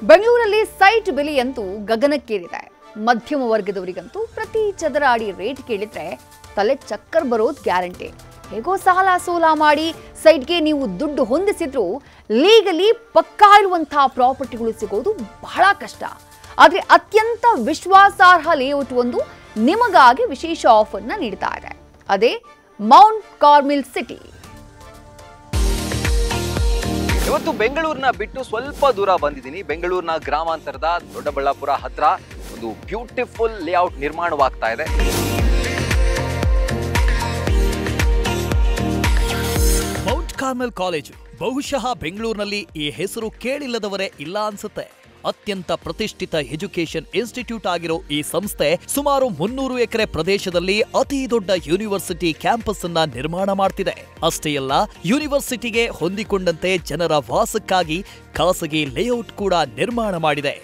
ಬೆಂಗಳೂರಲ್ಲಿ ಸೈಟ್ ಬೆಲೆಯಂತೂ ಗಗನಕ್ಕೇರಿದೆ. ಮಧ್ಯಮ ವರ್ಗದವರಿಗಂತೂ ಪ್ರತಿ ಚದರ ಅಡಿ ರೇಟ್ ಕೇಳಿದ್ರೆ ತಲೆ ಚಕ್ಕರ್ ಬರೋದು ಗ್ಯಾರಂಟಿ. ಹೇಗೋ ಸಾಲ ಸೋಲ ಮಾಡಿ ಸೈಟ್ಗೆ ನೀವು ದುಡ್ಡು ಹೊಂದಿಸಿದ್ರು ಲೀಗಲಿ ಪಕ್ಕಾ ಇರುವಂತಹ ಪ್ರಾಪರ್ಟಿಗಳು ಸಿಗೋದು ಬಹಳ ಕಷ್ಟ. ಆದರೆ ಅತ್ಯಂತ ವಿಶ್ವಾಸಾರ್ಹ ಲೇಔಟ್ ಒಂದು ನಿಮಗಾಗಿ ವಿಶೇಷ ಆಫರ್ನ ನೀಡ್ತಾ ಇದೆ. ಅದೇ ಮೌಂಟ್ ಕಾರ್ಮೆಲ್ ಸಿಟಿ. ಇವತ್ತು ಬೆಂಗಳೂರಿನ ಬಿಟ್ಟು ಸ್ವಲ್ಪ ದೂರ ಬಂದಿದ್ದೀನಿ. ಬೆಂಗಳೂರಿನ ಗ್ರಾಮಾಂತರದ ದೊಡ್ಡಬಳ್ಳಾಪುರ ಹತ್ರ ಒಂದು ಬ್ಯೂಟಿಫುಲ್ ಲೇಔಟ್ ನಿರ್ಮಾಣವಾಗ್ತಾ ಇದೆ. ಮೌಂಟ್ ಕಾರ್ಮೆಲ್ ಕಾಲೇಜು ಬಹುಶಃ ಬೆಂಗಳೂರಿನಲ್ಲಿ ಈ ಹೆಸರು ಕೇಳಿಲ್ಲದವರೇ ಇಲ್ಲ ಅನ್ಸುತ್ತೆ. ಅತ್ಯಂತ ಪ್ರತಿಷ್ಠಿತ ಎಜುಕೇಶನ್ ಇನ್ಸ್ಟಿಟ್ಯೂಟ್ ಆಗಿರೋ ಈ ಸಂಸ್ಥೆ ಸುಮಾರು 300 ಎಕರೆ ಪ್ರದೇಶದಲ್ಲಿ ಅತಿ ದೊಡ್ಡ ಯೂನಿವರ್ಸಿಟಿ ಕ್ಯಾಂಪಸ್ ಅನ್ನ ನಿರ್ಮಾಣ ಮಾಡ್ತಿದೆ. ಅಷ್ಟೇ ಅಲ್ಲ, ಯೂನಿವರ್ಸಿಟಿಗೆ ಹೊಂದಿಕೊಂಡಂತೆ ಜನರ ವಾಸಕ್ಕಾಗಿ ಖಾಸಗಿ ಲೇಔಟ್ ಕೂಡ ನಿರ್ಮಾಣ ಮಾಡಿದೆ.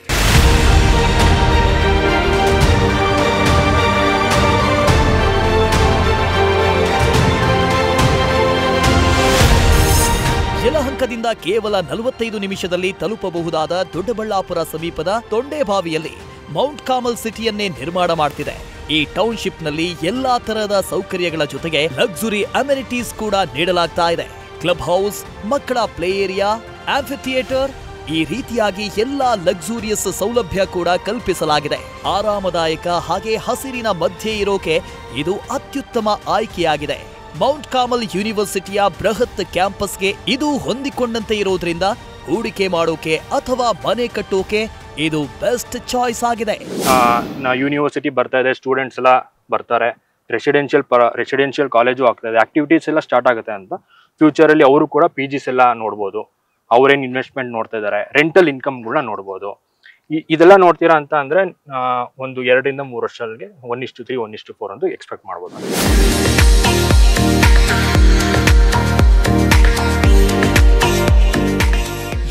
ಯಲಹಂಕದಿಂದ ಕೇವಲ 45 ನಿಮಿಷದಲ್ಲಿ ತಲುಪಬಹುದಾದ ದೊಡ್ಡಬಳ್ಳಾಪುರ ಸಮೀಪದ ತೊಂಡೇಬಾವಿಯಲ್ಲಿ ಮೌಂಟ್ ಕಾರ್ಮೆಲ್ ಸಿಟಿಯನ್ನೇ ನಿರ್ಮಾಣ ಮಾಡ್ತಿದೆ. ಈ ಟೌನ್ಶಿಪ್ನಲ್ಲಿ ಎಲ್ಲಾ ತರಹದ ಸೌಕರ್ಯಗಳ ಜೊತೆಗೆ ಲಕ್ಸುರಿ ಅಮೆನಿಟೀಸ್ ಕೂಡ ನೀಡಲಾಗ್ತಾ ಇದೆ. ಕ್ಲಬ್ ಹೌಸ್, ಮಕ್ಕಳ ಪ್ಲೇ ಏರಿಯಾ, ಆಂಫಿಥಿಯೇಟರ್, ಈ ರೀತಿಯಾಗಿ ಎಲ್ಲಾ ಲಕ್ಸುರಿಯಸ್ ಸೌಲಭ್ಯ ಕೂಡ ಕಲ್ಪಿಸಲಾಗಿದೆ. ಆರಾಮದಾಯಕ ಹಾಗೆ ಹಸಿರಿನ ಮಧ್ಯೆ ಇರೋಕೆ ಇದು ಅತ್ಯುತ್ತಮ ಆಯ್ಕೆಯಾಗಿದೆ. ಮೌಂಟ್ ಕಾರ್ಮೆಲ್ ಯೂನಿವರ್ಸಿಟಿಯ ಬೃಹತ್ ಕ್ಯಾಂಪಸ್ಗೆ ಇದು ಹೊಂದಿಕೊಂಡಂತೆ ಇರೋದ್ರಿಂದ ಹೂಡಿಕೆ ಮಾಡೋಕೆ ಅಥವಾ ಮನೆ ಕಟ್ಟೋಕೆ ಇದು ಬೆಸ್ಟ್ ಚಾಯ್ಸ್ ಆಗಿದೆ. ಯೂನಿವರ್ಸಿಟಿ ಬರ್ತಾ ಇದೆ, ಸ್ಟೂಡೆಂಟ್ಸ್ ಎಲ್ಲ ಬರ್ತಾರೆ, ರೆಸಿಡೆನ್ಷಿಯಲ್ ಕಾಲೇಜು ಆಗ್ತಾ ಇದೆ, ಆಕ್ಟಿವಿಟೀಸ್ ಎಲ್ಲ ಸ್ಟಾರ್ಟ್ ಆಗುತ್ತೆ ಅಂತ ಫ್ಯೂಚರ್ ಅಲ್ಲಿ ಅವರು ಕೂಡ PGs ಎಲ್ಲ ನೋಡ್ಬೋದು. ಅವ್ರೇನ್ ಇನ್ವೆಸ್ಟ್ಮೆಂಟ್ ನೋಡ್ತಾ ಇದ್ದಾರೆ, ರೆಂಟಲ್ ಇನ್ಕಮ್ಗಳನ್ನ ನೋಡ್ಬೋದು. ಇದೆಲ್ಲ ನೋಡ್ತೀರಾ ಅಂತ ಅಂದ್ರೆ ಒಂದು 2 ರಿಂದ 3 ವರ್ಷಕ್ಕೆ 1:3, 1:4 ಅಂತ ಎಕ್ಸ್ಪೆಕ್ಟ್ ಮಾಡ್ಬೋದು.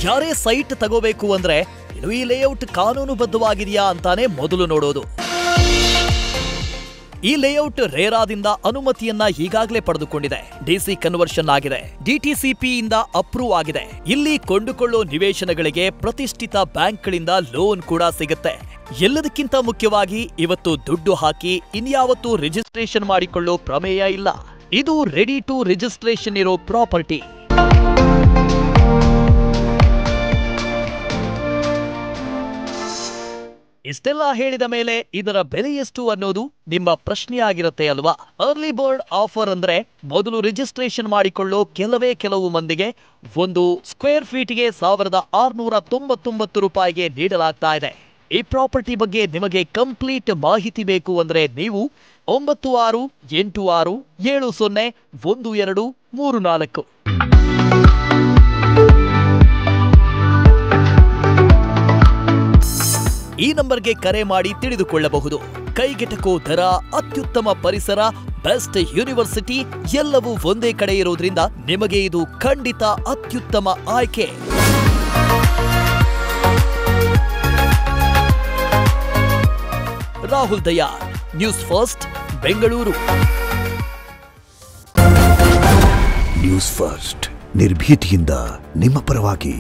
ಯಾರೇ ಸೈಟ್ ತಗೋಬೇಕು ಅಂದ್ರೆ ಇನ್ನು ಈ ಲೇಔಟ್ ಕಾನೂನುಬದ್ಧವಾಗಿದೆಯಾ ಅಂತಾನೆ ಮೊದಲು ನೋಡೋದು. ಈ ಲೇಔಟ್ ರೇರಾದಿಂದ ಅನುಮತಿಯನ್ನ ಈಗಾಗಲೇ ಪಡೆದುಕೊಂಡಿದೆ. DC ಕನ್ವರ್ಷನ್ ಆಗಿದೆ, DTCP ಇಂದ ಅಪ್ರೂವ್ ಆಗಿದೆ. ಇಲ್ಲಿ ಕೊಂಡುಕೊಳ್ಳೋ ನಿವೇಶನಗಳಿಗೆ ಪ್ರತಿಷ್ಠಿತ ಬ್ಯಾಂಕ್ಗಳಿಂದ ಲೋನ್ ಕೂಡ ಸಿಗುತ್ತೆ. ಎಲ್ಲದಕ್ಕಿಂತ ಮುಖ್ಯವಾಗಿ ಇವತ್ತು ದುಡ್ಡು ಹಾಕಿ ಇನ್ಯಾವತ್ತೂ ರಿಜಿಸ್ಟ್ರೇಷನ್ ಮಾಡಿಕೊಳ್ಳೋ ಪ್ರಮೇಯ ಇಲ್ಲ. ಇದು ರೆಡಿ ಟು ರಿಜಿಸ್ಟ್ರೇಷನ್ ಇರೋ ಪ್ರಾಪರ್ಟಿ. ಇಷ್ಟೆಲ್ಲ ಹೇಳಿದ ಮೇಲೆ ಇದರ ಬೆಲೆ ಎಷ್ಟು ಅನ್ನೋದು ನಿಮ್ಮ ಪ್ರಶ್ನೆಯಾಗಿರುತ್ತೆ ಅಲ್ವಾ? ಅರ್ಲಿ ಬರ್ಡ್ ಆಫರ್ ಅಂದ್ರೆ ಮೊದಲು ರಿಜಿಸ್ಟ್ರೇಷನ್ ಮಾಡಿಕೊಳ್ಳೋ ಕೆಲವು ಮಂದಿಗೆ ಒಂದು ಸ್ಕ್ವೇರ್ ಫೀಟ್ಗೆ 1699 ರೂಪಾಯಿಗೆ ನೀಡಲಾಗ್ತಾ ಇದೆ. ಈ ಪ್ರಾಪರ್ಟಿ ಬಗ್ಗೆ ನಿಮಗೆ ಕಂಪ್ಲೀಟ್ ಮಾಹಿತಿ ಬೇಕು ಅಂದ್ರೆ ನೀವು 9686701234 ಈ ನಂಬರ್ಗೆ ಕರೆ ಮಾಡಿ ತಿಳಿದುಕೊಳ್ಳಬಹುದು. ಕೈಗೆಟಕೋ ದರ, ಅತ್ಯುತ್ತಮ ಪರಿಸರ, ಬೆಸ್ಟ್ ಯೂನಿವರ್ಸಿಟಿ ಎಲ್ಲವೂ ಒಂದೇ ಕಡೆ ಇರೋದ್ರಿಂದ ನಿಮಗೆ ಇದು ಖಂಡಿತ ಅತ್ಯುತ್ತಮ ಆಯ್ಕೆ. Rahul Dayal, news first, Bengaluru. News first ನಿರ್ಭೀತಿಯಿಂದ ನಿಮ್ಮ ಪರವಾಗಿ.